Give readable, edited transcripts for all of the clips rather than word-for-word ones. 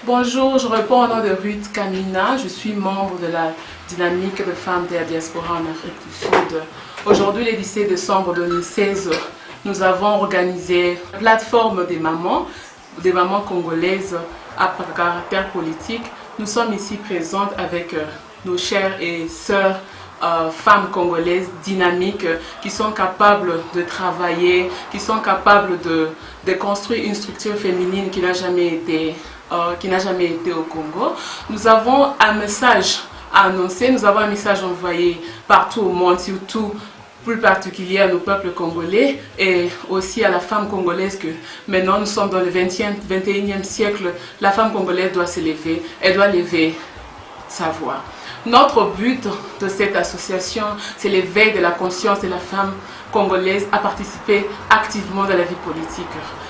Bonjour, je réponds au nom de Ruth Kamina. Je suis membre de la dynamique de femmes de la diaspora en Afrique du Sud. Aujourd'hui, le 17 décembre 2016, nous avons organisé la plateforme des mamans congolaises à caractère politique. Nous sommes ici présentes avec nos chères et sœurs femmes congolaises dynamiques qui sont capables de travailler, qui sont capables de construire une structure féminine qui n'a jamais été au Congo. Nous avons un message à annoncer, nous avons un message envoyé partout au monde, surtout plus particulier à nos peuples congolais et aussi à la femme congolaise que maintenant nous sommes dans le 21e siècle. La femme congolaise doit se lever, elle doit lever sa voix. Notre but de cette association, c'est l'éveil de la conscience de la femme congolaise à participer activement dans la vie politique.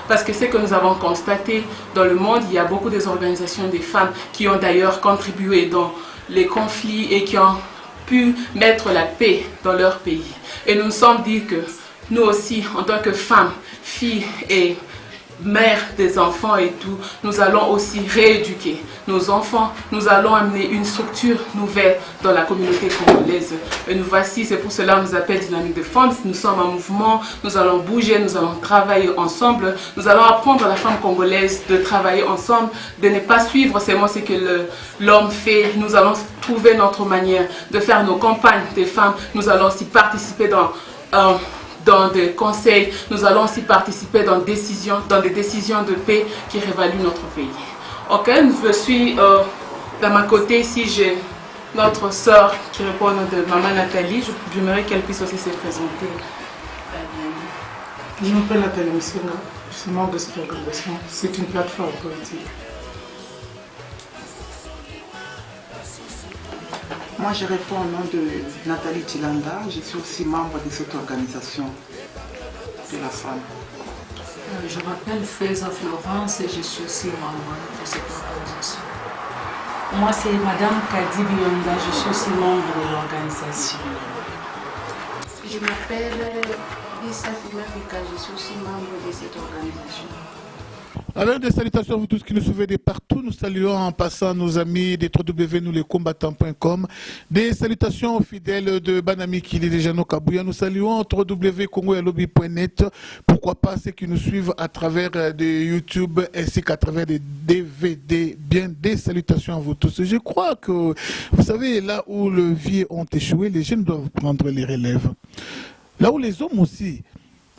Parce que ce que nous avons constaté dans le monde, il y a beaucoup d'organisations des femmes qui ont d'ailleurs contribué dans les conflits et qui ont pu mettre la paix dans leur pays. Et nous nous sommes dit que nous aussi, en tant que femmes, filles et mères des enfants et tout, nous allons aussi rééduquer nos enfants, nous allons amener une structure nouvelle dans la communauté congolaise. Et nous voici, c'est pour cela qu'on nous appelle Dynamique de Femmes. Nous sommes en mouvement, nous allons bouger, nous allons travailler ensemble, nous allons apprendre à la femme congolaise de travailler ensemble, de ne pas suivre seulement ce que l'homme fait. Nous allons trouver notre manière de faire nos campagnes des femmes, nous allons aussi participer dans des conseils, nous allons aussi participer dans des décisions de paix qui révaluent notre pays. Ok, je suis dans ma côté ici, j'ai notre sœur qui répond au nom de Maman Nathalie. J'aimerais qu'elle puisse aussi se présenter. Je m'appelle Nathalie Missenga, je suis membre de cette organisation. C'est une plateforme politique. Moi, je réponds au nom de Nathalie Tilanda. Je suis aussi membre de cette organisation de la femme. Je m'appelle Faiza Florence et je suis aussi membre de cette organisation. Moi, c'est Madame Kadi Bionda, je suis aussi membre de l'organisation. Je m'appelle Lisa Fimafika, je suis aussi membre de cette organisation. Alors, des salutations à vous tous qui nous suivez de partout. Nous saluons en passant nos amis des www.nouslescombattants.com. Des salutations aux fidèles de Banami Kili de Jano Kabouya. Nous saluons www.congoyalobi.net. Pourquoi pas ceux qui nous suivent à travers de YouTube ainsi qu'à travers des DVD. Bien, des salutations à vous tous. Je crois que, vous savez, là où les vieux ont échoué, les jeunes doivent prendre les relèves. Là où les hommes aussi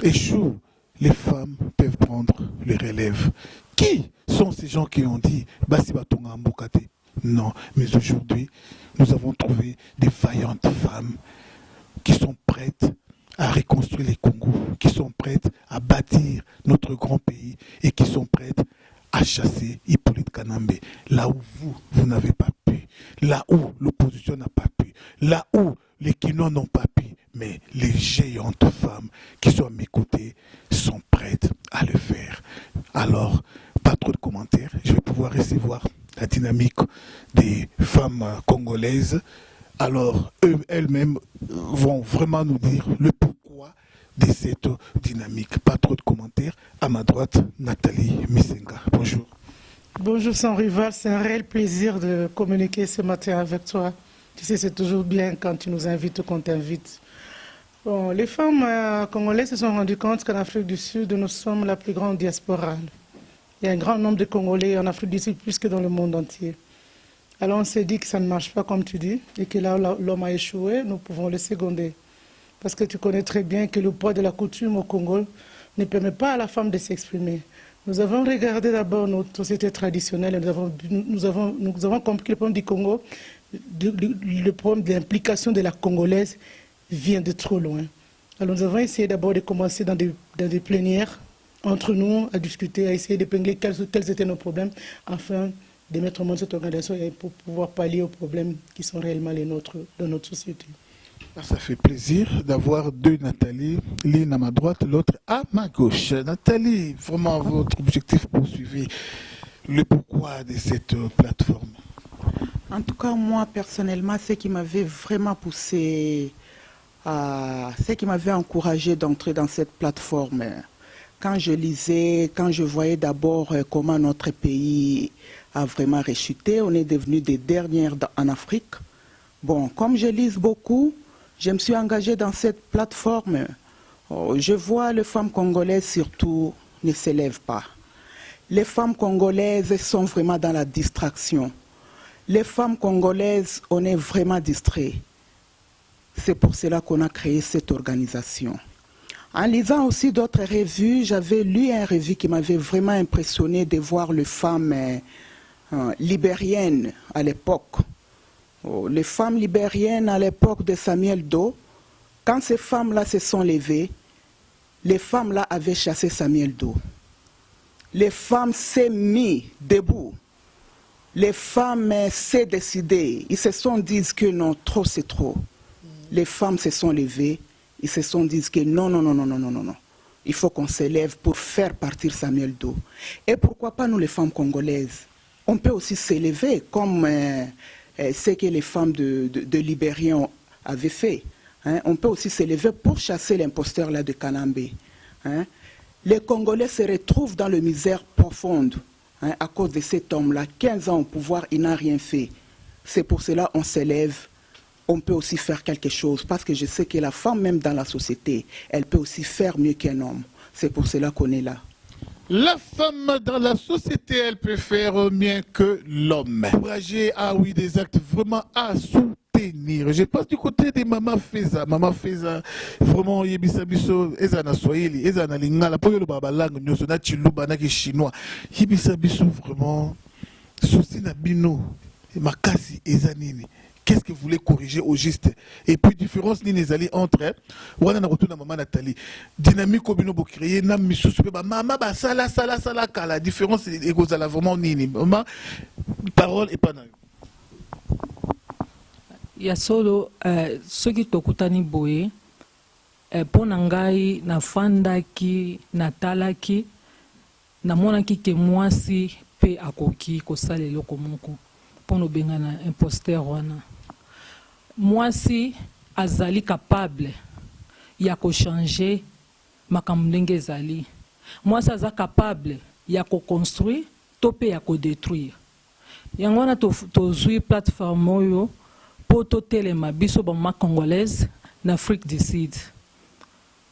échouent, les femmes peuvent prendre les relèves. Qui sont ces gens qui ont dit Basi Batonga Mbokate? Non, mais aujourd'hui, nous avons trouvé des vaillantes femmes qui sont prêtes à reconstruire les Congos, qui sont prêtes à bâtir notre grand pays et qui sont prêtes à chasser Hippolyte Kanambe. Là où vous n'avez pas pu, là où l'opposition n'a pas pu, là où les Kinois n'ont pas pu, mais les géantes femmes qui sont à mes côtés sont prêtes à le faire. Alors, pas trop de commentaires, je vais pouvoir recevoir la dynamique des femmes congolaises. Alors, elles-mêmes vont vraiment nous dire le pourquoi de cette dynamique. Pas trop de commentaires. À ma droite, Nathalie Missenga. Bonjour. Bonjour sans rival, c'est un réel plaisir de communiquer ce matin avec toi. Tu sais, c'est toujours bien quand tu nous invites ou qu'on t'invite. Bon, les femmes congolaises se sont rendues compte qu'en Afrique du Sud, nous sommes la plus grande diaspora. Il y a un grand nombre de Congolais en Afrique du Sud, plus que dans le monde entier. Alors on s'est dit que ça ne marche pas comme tu dis, et que là où l'homme a échoué, nous pouvons le seconder. Parce que tu connais très bien que le poids de la coutume au Congo ne permet pas à la femme de s'exprimer. Nous avons regardé d'abord notre société traditionnelle, et nous avons compris que le problème du Congo, le problème de l'implication de la Congolaise vient de trop loin. Alors nous avons essayé d'abord de commencer dans des plénières entre nous, à discuter, à essayer d'épingler quels étaient nos problèmes, afin de mettre au monde cette organisation et pour pouvoir pallier aux problèmes qui sont réellement les nôtres dans notre société. Ça fait plaisir d'avoir deux Nathalie, l'une à ma droite, l'autre à ma gauche. Nathalie, vraiment votre objectif poursuivi, le pourquoi de cette plateforme? En tout cas, moi, personnellement, ce qui m'avait vraiment poussé, ce qui m'avait encouragé d'entrer dans cette plateforme, quand je lisais, quand je voyais d'abord comment notre pays a vraiment rechuté, on est devenu des dernières en Afrique. Bon, comme je lis beaucoup, je me suis engagée dans cette plateforme. Je vois les femmes congolaises surtout ne s'élèvent pas. Les femmes congolaises sont vraiment dans la distraction. Les femmes congolaises, on est vraiment distraits. C'est pour cela qu'on a créé cette organisation. En lisant aussi d'autres revues, j'avais lu une revue qui m'avait vraiment impressionné de voir les femmes libériennes à l'époque. Les femmes libériennes à l'époque de Samuel Doe, quand ces femmes-là se sont levées, les femmes-là avaient chassé Samuel Doe. Les femmes s'est mis debout. Les femmes s'est décidées. Ils se sont dit que non, trop c'est trop. Les femmes se sont levées. Ils se sont dit que non, non, non, non, non, non, non, non. Il faut qu'on s'élève pour faire partir Samuel Doe. Et pourquoi pas nous les femmes congolaises? On peut aussi s'élever comme ce que les femmes de Libéria avaient fait. Hein? On peut aussi s'élever pour chasser l'imposteur là de Kanambe. Hein? Les Congolais se retrouvent dans la misère profonde à cause de cet homme-là. 15 ans au pouvoir, il n'a rien fait. C'est pour cela qu'on s'élève. On peut aussi faire quelque chose parce que je sais que la femme, même dans la société, elle peut aussi faire mieux qu'un homme. C'est pour cela qu'on est là. La femme dans la société, elle peut faire mieux que l'homme. Encourager, ah oui, des actes vraiment à soutenir. Je passe du côté de Maman Feza. Maman Feza, vraiment, yebisa biso, eza na Swahili, eza na Lingala, pour le baba langue, nyoso na chiluba na chinois. Yebisa biso vraiment, souci na bino, makasi eza nini. Qu'est-ce que vous voulez corriger au juste? Et puis, différence ni les alliés entre wana na retour na maman Nathalie. Dynamique au bino bo créer na misusu pe ba mama ba sala kala. Différence est kozala vraiment nini. Maman, parole et pas na. Ya solo soki tokutani boye pona ngai nafandaki natalaki namonaki ke mwasi pe akoki kosala eloko moko pona obengana imposteur wana. Mwasi azali capable ya kochanger makambo ndenge ezali. Mwasi aza capable ya koconstruire to pe ya kodétruire. Yango wana tozwi plateforme oyo po totelema biso bamama congolaise na Afrique du Sud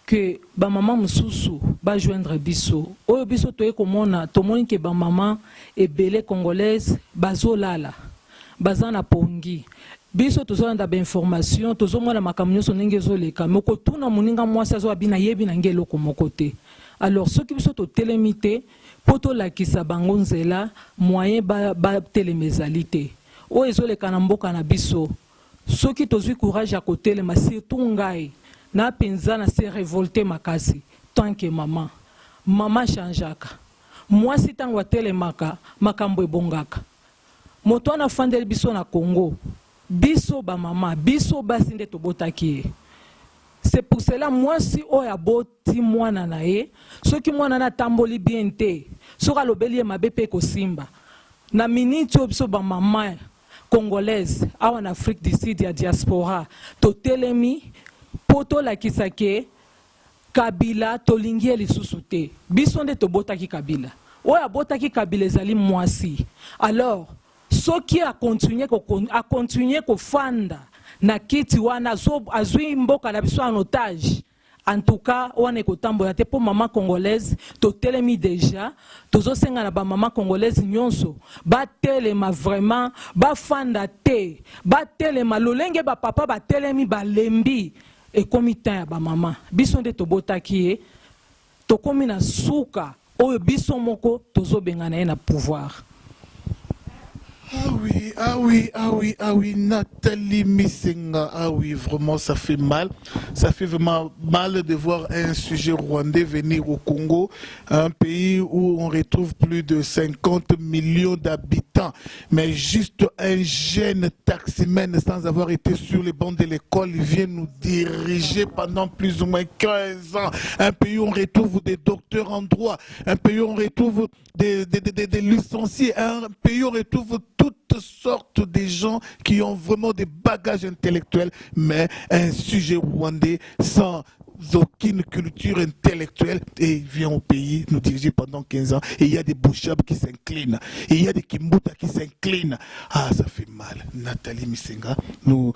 que bamama mususu bajoindre biso oyo biso toye komona tomoni ke bamama ebele congolaise bazolala baza na pongi biso tozolanda bainformation tozomona makambo nyonso ndenge ezoleka moko tuna moninga mwasi azobina yebi na nge eloko moko te. Alors soki biso totelemi te po tolakisa bango nzela moyen batelema ezali te oyo ezoleka na mboka na biso. Soki tozwi courage à côté le surtout ngai na penza na se révolter makasi tant que maman changeaka mwasi tango atelemaka makambo ebongaka moto na fandeli biso na Congo biso ba mama biso basi nde tobotaki. C'est pour cela mwasi oyo aboti mwana na ye soki mwana na tamboli bien te soki alobeli mabe pe kosimba na minute oyo biso ba mama congolaise en Afrique du Sud ya diaspora totelemi poto la kisake Kabila tolingi lisusu te biso nde tobotaki Kabila oyo abotaki Kabila ezali mwasi. Alors soki a continuer kofanda na kiti wana azwi mboka na biso en otage. En tout cas, on est kotambola te pour maman congolaise, to telemi déjà, tozo senga na ba maman congolaise nyonso, ba telema vraiment, ba fanda te, ba telema lolenge ba papa ba telemi ba lembi et comité ya ba maman. Biso nde tobotaki to komi na suka, oyo biso moko tozo bengana na pouvoir. Ah oui, ah oui, ah oui, ah oui, Nathalie Missenga, ah oui, vraiment ça fait mal. Ça fait vraiment mal de voir un sujet rwandais venir au Congo, un pays où on retrouve plus de 50 millions d'habitants. Mais juste un jeune taximène sans avoir été sur les bancs de l'école, il vient nous diriger pendant plus ou moins 15 ans. Un pays où on retrouve des docteurs en droit, un pays où on retrouve des licenciés, un pays où on retrouve toutes sortes de gens qui ont vraiment des bagages intellectuels, mais un sujet rwandais sans aucune culture intellectuelle et il vient au pays nous diriger pendant 15 ans et il y a des Bouchab qui s'inclinent et il y a des Kimbuta qui s'inclinent. Ah, ça fait mal. Nathalie Misenga, nous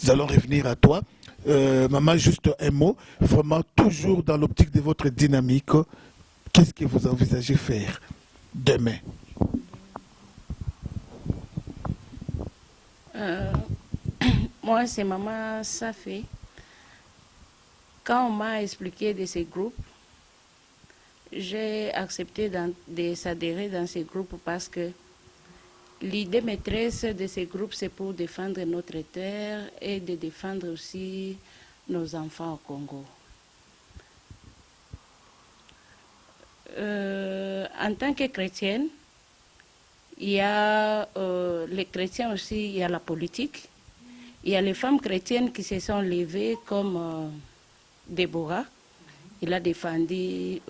allons revenir à toi. Maman, juste un mot, vraiment toujours dans l'optique de votre dynamique, qu'est-ce que vous envisagez faire demain? Moi, c'est Maman Safé. Quand on m'a expliqué de ces groupes, j'ai accepté de s'adhérer dans ces groupes parce que l'idée maîtresse de ces groupes, c'est pour défendre notre terre et de défendre aussi nos enfants au Congo. En tant que chrétienne, il y a les chrétiens aussi, il y a la politique. Il y a les femmes chrétiennes qui se sont levées comme Déborah. Il a défendu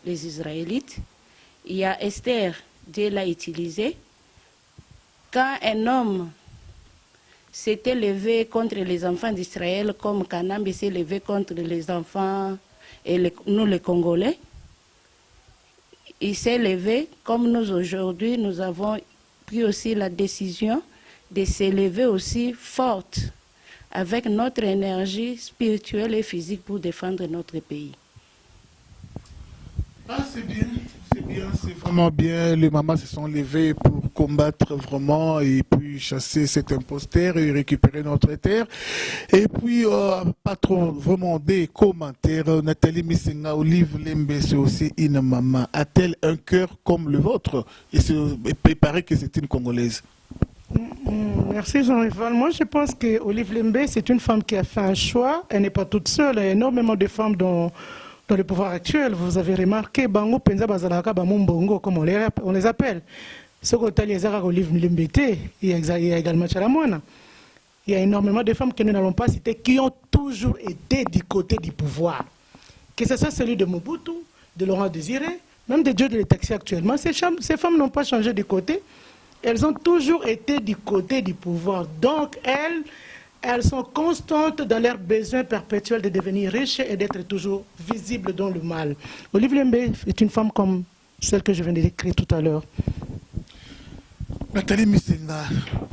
les Israélites. Il y a Esther, Dieu l'a utilisée. Quand un homme s'était levé contre les enfants d'Israël, comme Kanambe s'est levé contre les enfants et nous les Congolais, il s'est levé, comme nous aujourd'hui, nous avons pris aussi la décision de s'élever aussi forte avec notre énergie spirituelle et physique pour défendre notre pays. Ah, c'est bien, c'est vraiment bien. Les mamans se sont levées pour combattre vraiment et puis chasser cet imposteur et récupérer notre terre. Et puis, pas trop vraiment des commentaires. Nathalie Misenga, Olive Lembe, c'est aussi une maman. A-t-elle un cœur comme le vôtre? Et il paraît que c'est une Congolaise. Merci Jean-Rival. Moi je pense que Olive Lembe, c'est une femme qui a fait un choix. Elle n'est pas toute seule. Il y a énormément de femmes dans le pouvoir actuel. Vous avez remarqué, Bango Penza Bazalaka, Bamumbongo, comme on les appelle. Ce côté les Olive Lembe, il y a également Chalamouana. Il y a énormément de femmes que nous n'allons pas citer qui ont toujours été du côté du pouvoir. Que ce soit celui de Mobutu, de Laurent Désiré, même de Dieu de l'Étaxi actuellement. Ces femmes n'ont pas changé de côté. Elles ont toujours été du côté du pouvoir. Donc, elles sont constantes dans leur besoin perpétuel de devenir riches et d'être toujours visibles dans le mal. Olive Lembe est une femme comme celle que je viens de décrire tout à l'heure. Nathalie Misenga,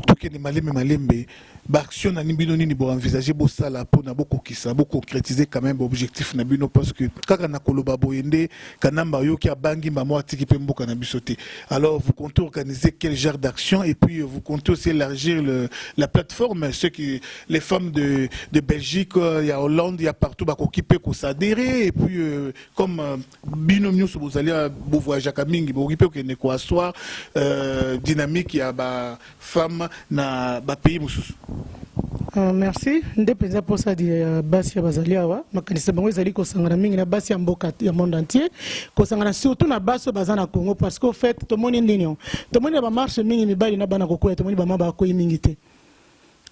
tout qui est Malembe, l'action na nibino ni bo envisager bo sala pour na boko kisa boko concrétiser quand même objectif na bino parce que kaka na koloba boyende kanamba yo ki abangi mamo atiki pe mboka na bisoté. Alors vous comptez organiser quel genre d'action et puis vous comptez aussi élargir la plateforme, les femmes de Belgique, il y a Hollande, il y a partout ba ko kipe ko s'adhérer et puis comme bino news vous allez bo voyage à mingi bo kipe ko ne ko asseoir dynamique ya ba femme na ba pays mususu. Merci. Ndepeza pour ça di basi ya bazaliawa makanisa bango ezali ko sangana mingi na basi ya mboka ya monde entier ko sangana surtout na baso bazana Congo parce qu'au fait to moni ndinyo to moni ba marche mingi mibali na bana kokoya to moni ba maba ko mingi te.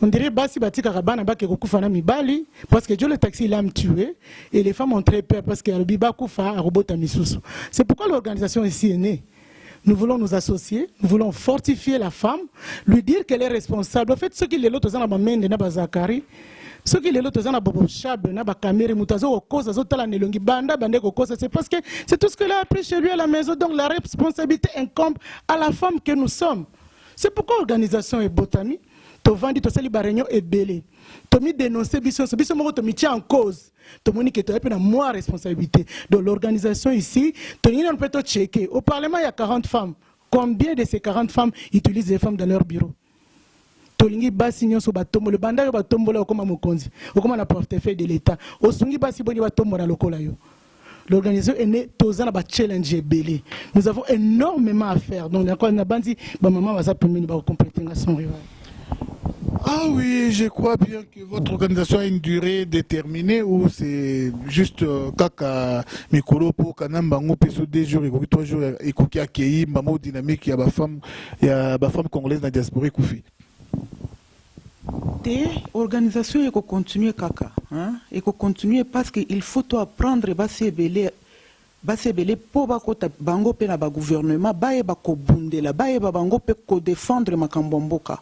On dirait basi batika kabana bake kokufa na mibali parce que Dieu le taxi l'a tué et les femmes ont très peur parce que le biba kufa a robota misusu. C'est pourquoi l'organisation ici est née. Nous voulons nous associer, nous voulons fortifier la femme, lui dire qu'elle est responsable. En fait, ce qui est l'autre, c'est Mende na Zakari, ce qui est l'autre, c'est Bobo Chab, na Kamere Mutazo, Okosa, Zotala Nelongi, Banda, Bande Okosa, c'est parce que c'est tout ce qu'elle a appris chez lui à la maison. Donc la responsabilité incombe à la femme que nous sommes. C'est pourquoi l'organisation est Botami, Tovandi, Tosali Baregno est belé. Tomi dénoncer Bisson, Bisson Tomi tient en cause. Tomoni qui est une moi responsabilité. Donc l'organisation ici, on peut checker. Au Parlement, il y a 40 femmes. Combien de ces 40 femmes utilisent les femmes dans leur bureau? Tolingi basi nyoso batombo le banda yo batombo la okoma mokonzi. Okoma na portefeuille de l'État. Osungi basi boni batombo na lokola yo. L'organisation est née tozana ba challenge belé. Nous avons énormément à faire. Donc encore na bandi ba maman va ça permettre ba compléter son rival. Ah oui, je crois bien que votre organisation a une durée déterminée ou c'est juste kaka mikolo pour kanamba ngo peso 2 jours et 3 jours et koki accueillir mamo dynamique ya ba femme congolaise na diaspora koufi. L'organisation est continuer kaka, hein, et continuer parce qu'il faut apprendre basi belé pour bakota bango pe na ba gouvernement ba e ba ko bundela ba e ba bango pe ko défendre makambo mboka.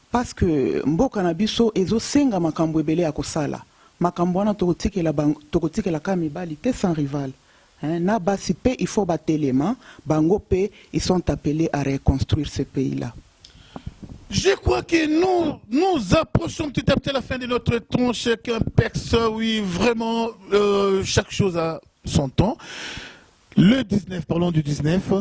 Parce que mboka na biso ezo senga makambo ebele ya kosala makambo wana tokotikela ka mibali te sans rival. Na basi pe il faut battre l'élément, bango pe ils sont appelés à reconstruire ce pays-là. Je crois que nous approchons petit à petit à la fin de notre temps. Chacun perce, oui, vraiment, chaque chose a son temps. Le 19, parlons du 19.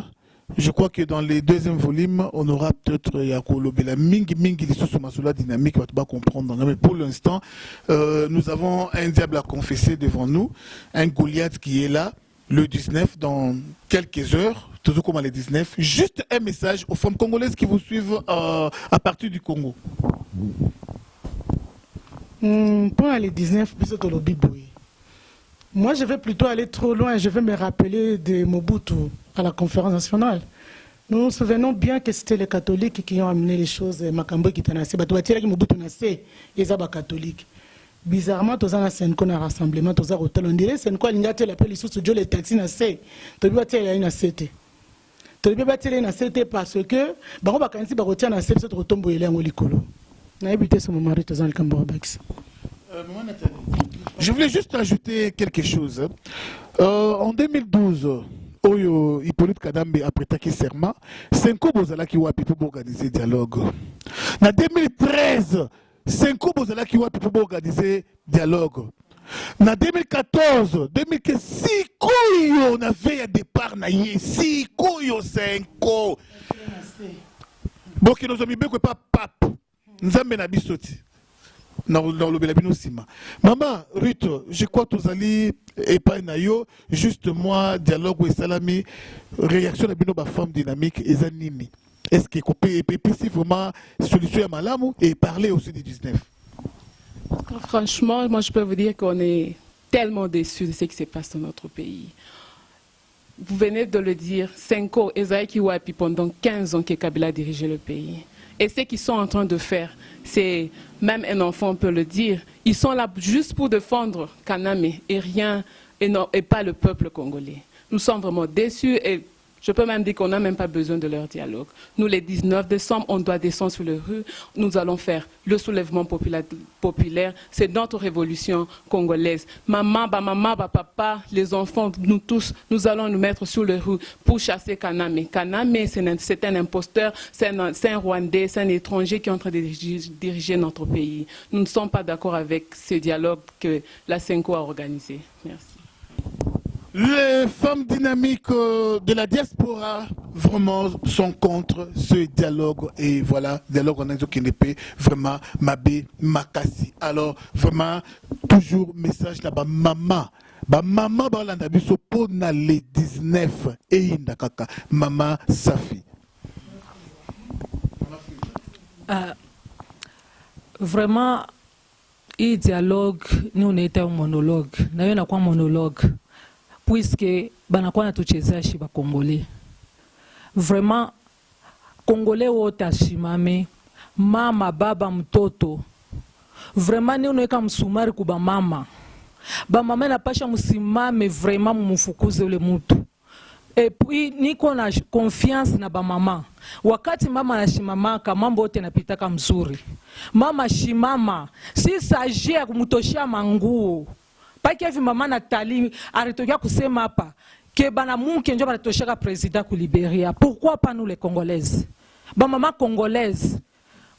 Je crois que dans les deuxièmes volumes, on aura peut-être Yakolo Bela Mingi les sous-masula dynamique, va comprendre. Mais pour l'instant, nous avons un diable à confesser devant nous, un Goliath qui est là, le 19, dans quelques heures, toujours comme le 19. Juste un message aux femmes congolaises qui vous suivent à partir du Congo. Pour aller 19, moi, je vais plutôt aller trop loin. Je vais me rappeler de Mobutu à la conférence nationale. Nous nous souvenons bien que c'était les catholiques qui ont amené les choses. Makambo qui t'anassé. Mobutu nassé, les abats catholiques. Bizarrement, tous en Senko na rassemblement, tous en hôtel. On dirait Senko l'ingate l'appelle les sous-studios les taxis nassé. Tu dois être une accepté. Tu dois être une accepté parce que, bah, on si barotia nassé, c'est retombe il est en licolo. Na habité ce moment, tous en le Cambourbax. Je voulais juste ajouter quelque chose. En 2012, Oyo Hippolyte Kadambe a prêté serment. Senko Bozala qui wapi pour organiser dialogue. En 2013, Senko Bozala qui wapi pour organiser dialogue. En 2014, 2015, on avait un départ na yé. Si Koyo Senko. Bon, qui nous a mis beaucoup pas pape. Nous avons mis bisoti. Dans le Belabino Sima. Maman, Ruth, je crois que vous allez et pas nayo, juste moi, dialogue ou salami, réaction de la femme dynamique et zanini. Est-ce que c'est vraiment solution à Malamou et parler aussi du 19? Franchement, moi je peux vous dire qu'on est tellement déçus de ce qui se passe dans notre pays. Vous venez de le dire, Senko, Ezaï Kiwapi, pendant 15 ans que Kabila dirigeait le pays. Et ce qu'ils sont en train de faire, c'est, même un enfant peut le dire, ils sont là juste pour défendre Kaname et rien, et pas le peuple congolais. Nous sommes vraiment déçus et je peux même dire qu'on n'a même pas besoin de leur dialogue. Nous, les 19 décembre, on doit descendre sur les rues. Nous allons faire le soulèvement populaire. C'est notre révolution congolaise. Maman, papa, les enfants, nous tous, nous allons nous mettre sur les rues pour chasser Kaname. Kaname, c'est un imposteur, c'est un Rwandais, c'est un étranger qui est en train de diriger notre pays. Nous ne sommes pas d'accord avec ce dialogue que la Senko a organisé. Merci. Les femmes dynamiques de la diaspora vraiment sont contre ce dialogue et voilà, dialogue en Azokinepe, vraiment Mabé, Makasi. Alors vraiment, toujours message là-bas, maman. Maman, l'andabiso pour les 19 et Indakaka, maman Safi. Vraiment, il dialogue, nous on était un monologue. Nous avons un monologue. Puisque banakuwa natuchezea shiba Congolais. Vraiment, Congolais wote ashimame, mama, baba, mtoto. Vraiment, ni unaweka msumari kuba mama. Ba mama napasha msimame vraiment mumufukuze ule mutu. Et puis, niko na confiance na ba mama. Wakati mama anashimamaka, mambo yote yanapitaka mzuri. Mama shimama, si sajia kumutoshia manguo. Pakiavi mama Nathalie aritokia kusema hapa ke bana munke njo banatoshaka président ku Liberia. Pourquoi pas nous les Congolaises? Ba mama congolaise.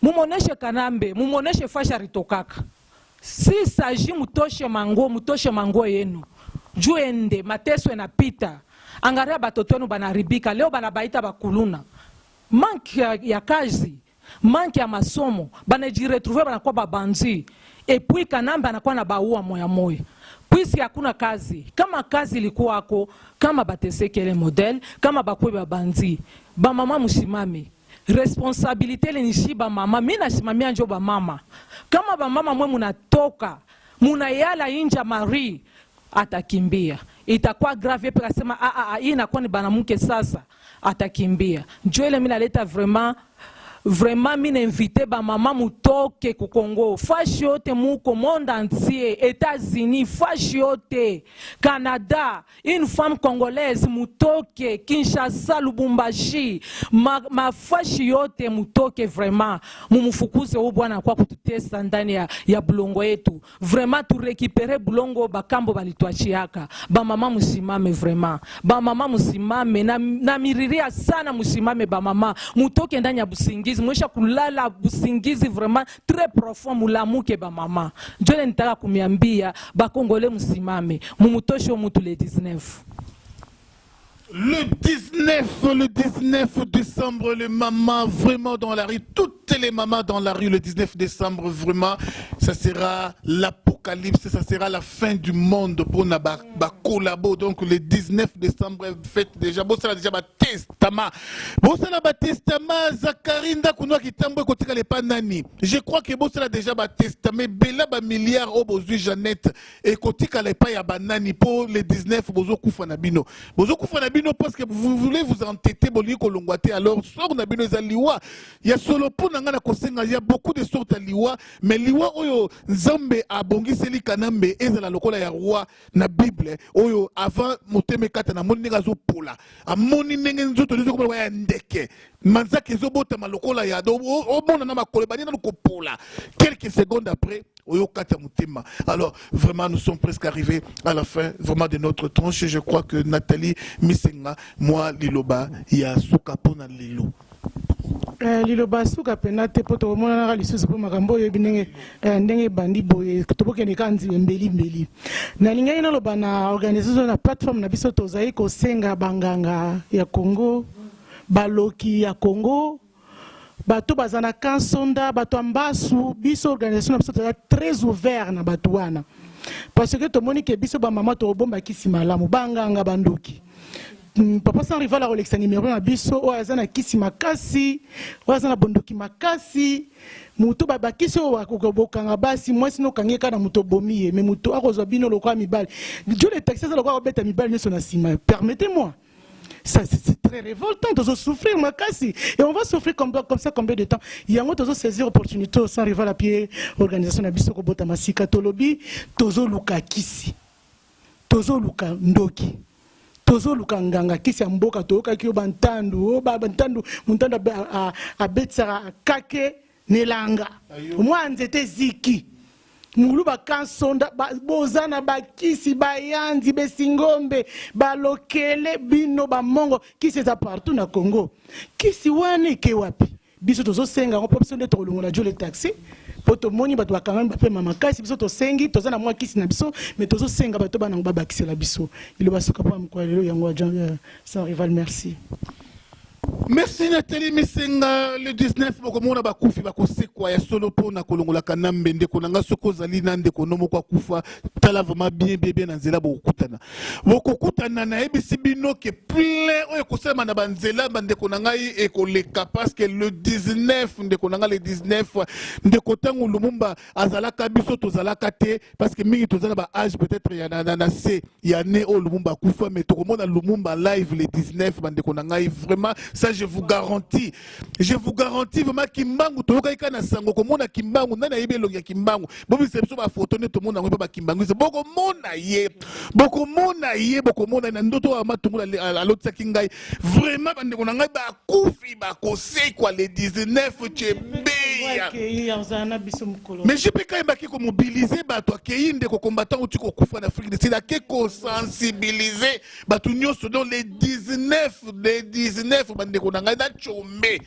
Mumoneshe Kanambe, mumoneshe fasha aritokaka. Si saji mutoshe mango yenu. Juende mateso enapita. Angaria batoto yenu banaribika. Leo banabaita bakuluna. Manque ya kazi, manque ya masomo, banajiretrouver banakuwa babanzi. Et puis Kanambe anakuwa na baua moya. Puisque hakuna kazi, kama kazi ilikuwa ako, kama bateseke le model, kama bakwe babanzi, ba mama mushimame. Responsabilité le nishi ba mama, mina shimamia njo ba mama. Kama ba mama mwe munatoka, munayala inja Marie, atakimbia. Itakuwa grave pe kasema hii inakuwa ni banamuke sasa, atakimbia. Njo ile mina leta vraiment vraiment mine invité ba mama mutoke ku Congo fashi yote muko monde entier États-Unis fashi yote Canada une femme congolaise mutoke Kinshasa Lubumbashi ma fashi yote mutoke vraiment mumufukuze u bwana kwa kututesa ndani ya bulongo yetu vraiment tu récupérer bulongo bakambo balituachiaka ba mama musimame vraiment ba mama musimame na miriria sana musimame ba mama mutoke ndani ya busingizi mwesha kulala busingizi vraiment très profond mulamuke ba mama njole nitaka kumiambia ba Congolais musimame mumutoshe mutu le 19. Le 19 décembre, les mamans vraiment dans la rue, toutes les mamans dans la rue, le 19 décembre, vraiment, ça sera l'apocalypse, ça sera la fin du monde pour Naba collabo. Donc le 19 décembre, faites déjà, bon, ça déjà testament. Bon, ça la testament, Zakarinda, Kounoua qui tamboue côté les panani. Je crois que bon, ça déjà testament, Bella, milliard, Obozu, Jeannette, et côté les pas ya banani pour le 19, Bozo Koufanabino. Bozo Koufanabino, parce que vous voulez vous entêter, alors sort Nabino Zaliwa. Il y a solo pour Nangana Kosenga, il y a beaucoup de sortes à Liwa, mais Liwa Oyo Zambe a bongi Seli Kanambe et la lokola ya roi na Bible Oyo avant Moteme Katana Monigazo Pola. A Moni Nengenzo to Lizo Kola Ndeke. Manzaki Zobota Malokola ya do o mona na makolebani na Pola. Quelques secondes après, Oyo Kata Mutema. Alors vraiment nous sommes presque arrivés à la fin vraiment de notre tranche. Je crois que Nathalie Misenga, moi Liloba, il y a Soukapona Lilo. Liloba Soukapena te poto mona na lisusu po makambo yo binenge ndenge bandi boye toboke ne kanzi mbeli. Na lingai na loba na organisation na plateforme na biso tozai ko senga banganga ya Congo, baloki ya Congo. Bato bazana kansonda bato ambasu biso organisation na biso très ouvert na bato wana parce que to moni ke biso ba mama to bomba kisi malamu banganga bandoki papa sans rival a Rolex numéro na biso o azana kisi makasi o azana bondoki makasi muto baba kisi o akokobokanga basi moi sino kangeka na muto bomiye mais muto akozwa bino lokwa mibali Dieu les taxes lokwa obeta mibali neso na sima permettez-moi. Ça, c'est très révoltant, de souffrir, Makassi. Et on va souffrir comme ça combien de temps? Il y a un autre saisir opportunité sans rival à pied, organisation de Bissoko Botamasika, Tolobi, Tozo Luka Kisi, Tozo Luka Ndoki, Tozo Luka Nganga, Kisi Amboka, Toka Kyo Bantandu, Bantandu, Muntanda à Betsara, Kake, Nelanga. Moi, c'était Ziki. Mulu bakansonda bozana bakisi bayanzi besingombe balokele bino bamongo kisi za partout na Congo kisi wane ke wapi biso tozo senga on population de tolongo na jole taxi poto moni bato bakanga bape mama kasi biso to sengi tozana mwa kisi na biso mais tozo senga bato bana babakisi la biso ilo basoka pa mkwalelo yango sans rival merci. Merci Nathalie Misenga. Le 19 bokomona bakufi bakosekwa ya solo pona kolongola kanambe ndeko nanga soko zali na ndeko nomo kwa kufa tala vraiment bien na nzela bokutana na ebisi bino ke plein oyo kosema na banzela bandeko nanga ekoleka parce que le 19 ndeko nanga le 19 ndeko tangu Lumumba azalaka biso tozalaka te parce que mingi tozala ba âge peut-être ya na se ya ne o Lumumba kufa mais tokomona Lumumba live le 19 bandeko nanga vraiment ça je vous garantis vraiment Kimbangu toyoka na sango komona Kimbangu nana yebelo ya Kimbangu bobi sepso ba photo ne to mona ngo ba Kimbangu boko mona na ndoto wa matungu la lotsa kingai vraiment bandeko na ngai ba kufi ba kosekwa le 19 chebeya mais je peux quand même qui mobiliser bato akeyinde ko combattant ou tu ko kufa na Afrique c'est la ko sensibiliser bato nyoso dans les 19 bandeko na ngai na chombe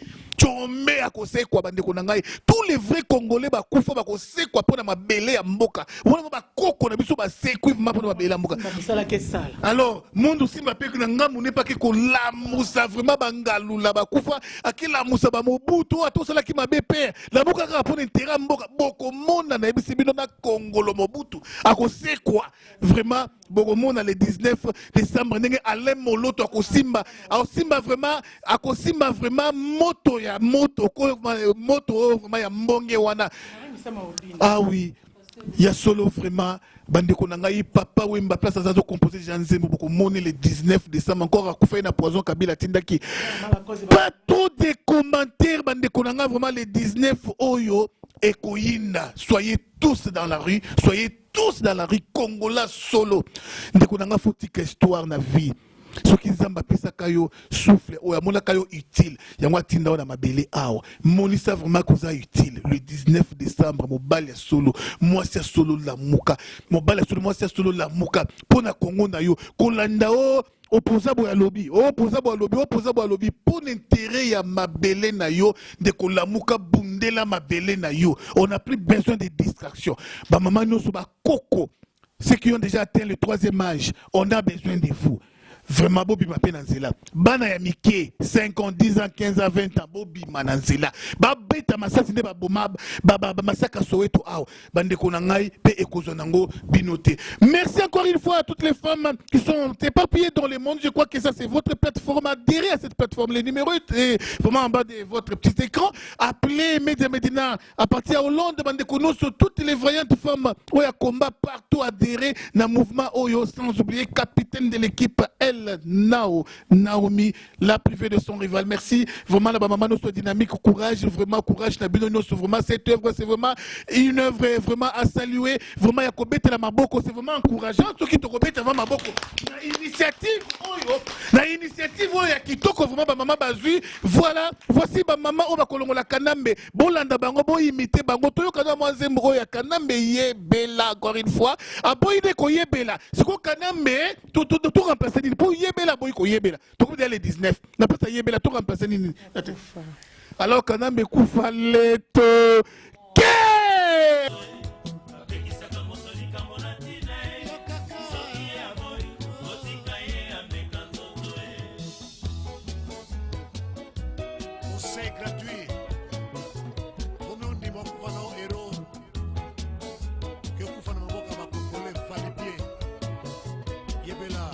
akosekwa bandeko na ngai tous les vrais Congolais bakufa bakosekwa pona mabele ya mboka wana bakoko na biso basekwi pona mabele ya mboka alors mundu simba pe na ngamu ne pas ke ko lamusa vraiment bangalula bakufa akila musa ba Mobutu atosala ki mabe pe la mboka ka pona intérêt mboka boko mona na ebisi bino na Congolo Mobutu akosekwa vraiment boko mona le 19 décembre ndenge Alain Moloto akosimba vraiment moto vraiment ya mbonge wana. Ah oui, il y a solo vraiment bande konangai papa Wemba place azazo composé Jean Zembo beaucoup monnaie le 19 décembre encore à Koufaï na poison Kabila tindaki pas trop de commentaires bande konanga vraiment le 19 oyo ekoyinda soyez tous dans la rue Congolais solo ndeko nanga fotika histoire na vie soki nzamba pesa kayo souffle oya mona kayo utile yango atinda na mabele awa monisa vraiment koza utile le 19 décembre mobali ya solo mwasi ya solo la muka mobali ya solo mwasi ya solo la muka pona Kongo na yo kolanda o opposable ya lobby pour l'intérêt ya mabele na yo de kolamuka bundela mabele na yo on n'a plus besoin de distraction ba maman nyonso ba koko ceux qui ont déjà atteint le 3e âge on a besoin de vous. Vraiment, Bobi Mapenanzela. Bana ya Mike, 5 ans, 10 ans, 15 ans, 20 ans, Bobi Mananzela. Ba beta masasi ne ba bomab, ba masaka Soweto aw. Bande konangai, pe ekozonango binoté. Merci encore une fois à toutes les femmes qui sont éparpillées dans le monde. Je crois que ça c'est votre plateforme. Adhérez à cette plateforme. Les numéros est vraiment en bas de votre petit écran. Appelez Média Médina à partir à Hollande. Bande kono sur toutes les vaillantes femmes. Oya combat partout adhérez na mouvement Oyo sans oublier capitaine de l'équipe Naomi, la privée de son rival. Merci vraiment la maman notre dynamique, courage, vraiment courage. Vraiment cette œuvre, c'est vraiment une œuvre vraiment à saluer. Vraiment Yakobete la maboko, c'est vraiment encourageant. Ceux qui te remettent avant maboko. La initiative Oyo ya kitoko vraiment maman bazui. Voilà, voici maman Oba Kolongo la Kanambe. Bolanda bango bo imiter bango toyo kana mwanzembo ya Kanambe ye bela encore une fois. Aboyide ko ye bela. C'est quoi Kanambe tout remplacer pour yebela boy ko yebela to ko les 19 na pas yebela to remplacer ni alors Kanambe kufa leto c'est gratuit comme on dit mon prénom héros que kufa na maboka bakongole fali bien yebela.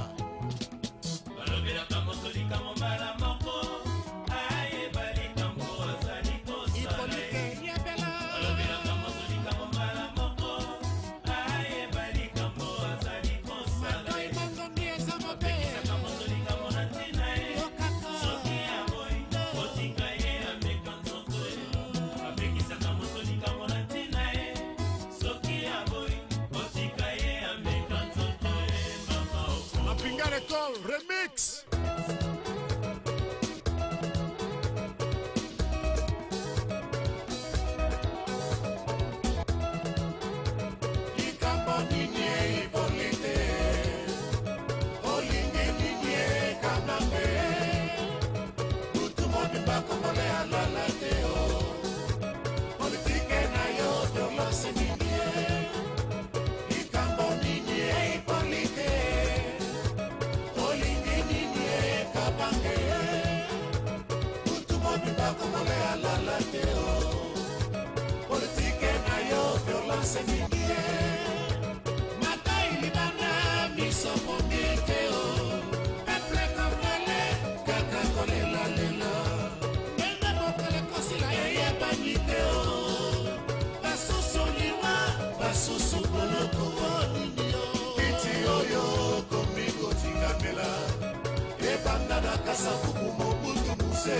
Remix. Kasa kukumo butu muse